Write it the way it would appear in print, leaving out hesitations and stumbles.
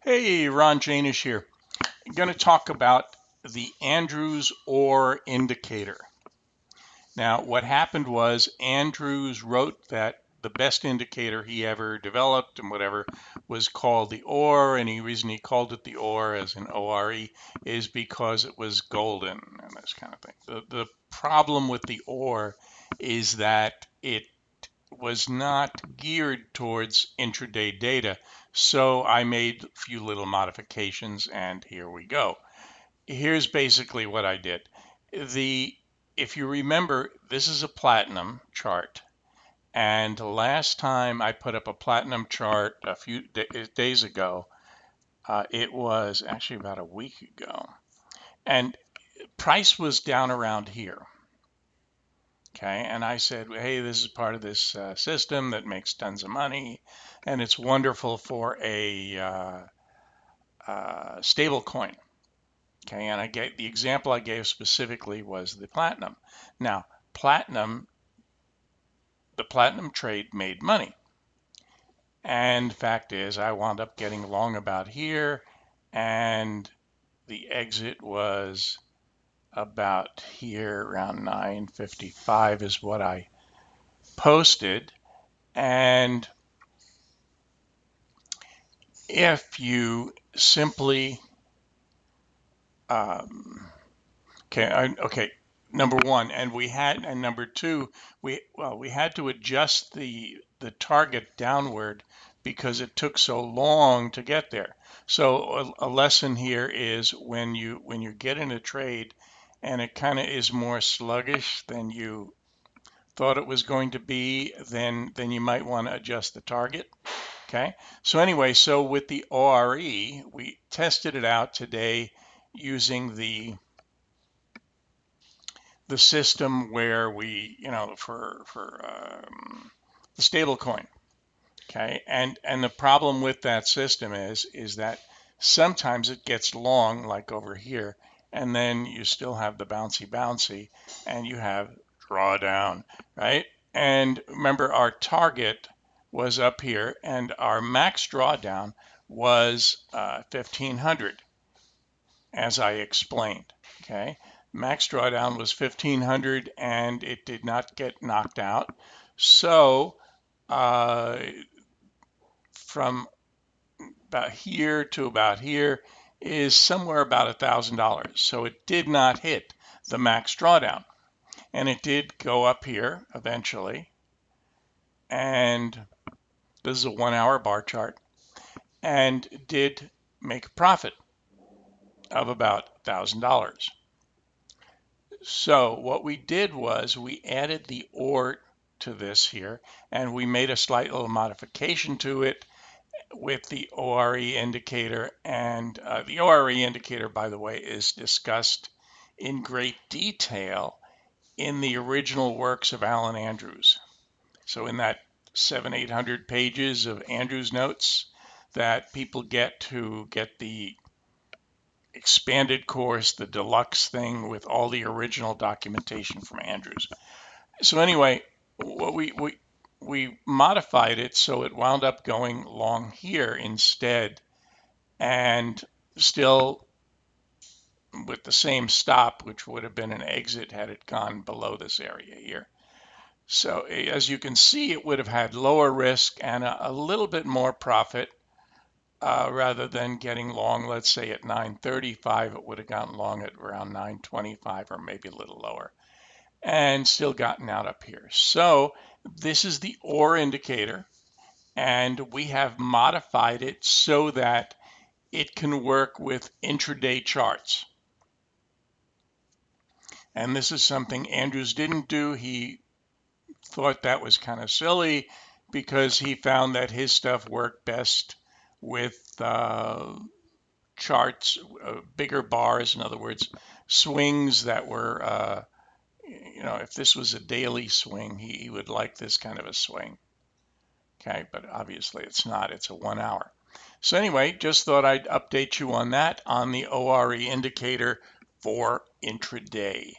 Hey, Ron Janish here. I'm going to talk about the Andrews OR indicator. Now, what happened was Andrews wrote that the best indicator he ever developed and whatever was called the OR, and the reason he called it the OR as in ORE is because it was golden and this kind of thing. The problem with the OR is that it was not geared towards intraday data. So I made a few little modifications and here we go. Here's basically what I did. If you remember, this is a platinum chart. And last time I put up a platinum chart a few days ago, it was actually about a week ago. And price was down around here. Okay, and I said, hey, this is part of this system that makes tons of money, and it's wonderful for a stable coin. Okay, and the example I gave specifically was the platinum. Now, the platinum trade made money, and fact is, I wound up getting long about here, and the exit was about here around 9.55 is what I posted. And if you simply, okay, number one, and number two, we had to adjust the target downward because it took so long to get there. So a lesson here is when you get in a trade and it kind of is more sluggish than you thought it was going to be, then you might want to adjust the target. Okay, so anyway, so with the ORE, we tested it out today using the system where we, for the stable coin. Okay, and the problem with that system is that sometimes it gets long, like over here, and then you still have the bouncy, and you have drawdown, right? And remember, our target was up here, and our max drawdown was 1500, as I explained. Okay, max drawdown was 1500, and it did not get knocked out. So from about here to about here is somewhere about $1,000. So it did not hit the max drawdown. And it did go up here eventually. And this is a 1 hour bar chart. And did make a profit of about $1,000. So what we did was we added the OR to this here, and we made a slight little modification to it with the ORE indicator. And the ORE indicator, by the way, is discussed in great detail in the original works of Alan Andrews. So in that 700-800 pages of Andrews notes that people get to get the expanded course, the deluxe thing with all the original documentation from Andrews. So anyway, what we modified it so it wound up going long here instead, and still with the same stop, which would have been an exit had it gone below this area here. So as you can see, it would have had lower risk and a little bit more profit rather than getting long, let's say at 9.35, it would have gotten long at around 9.25 or maybe a little lower, and still gotten out up here. So this is the OR indicator, and we have modified it so that it can work with intraday charts. And this is something Andrews didn't do. He thought that was kind of silly because he found that his stuff worked best with charts, bigger bars, in other words, swings that were, if this was a daily swing, he would like this kind of a swing. Okay, but obviously it's not, it's a 1 hour. So anyway, just thought I'd update you on that on the ORE indicator for intraday.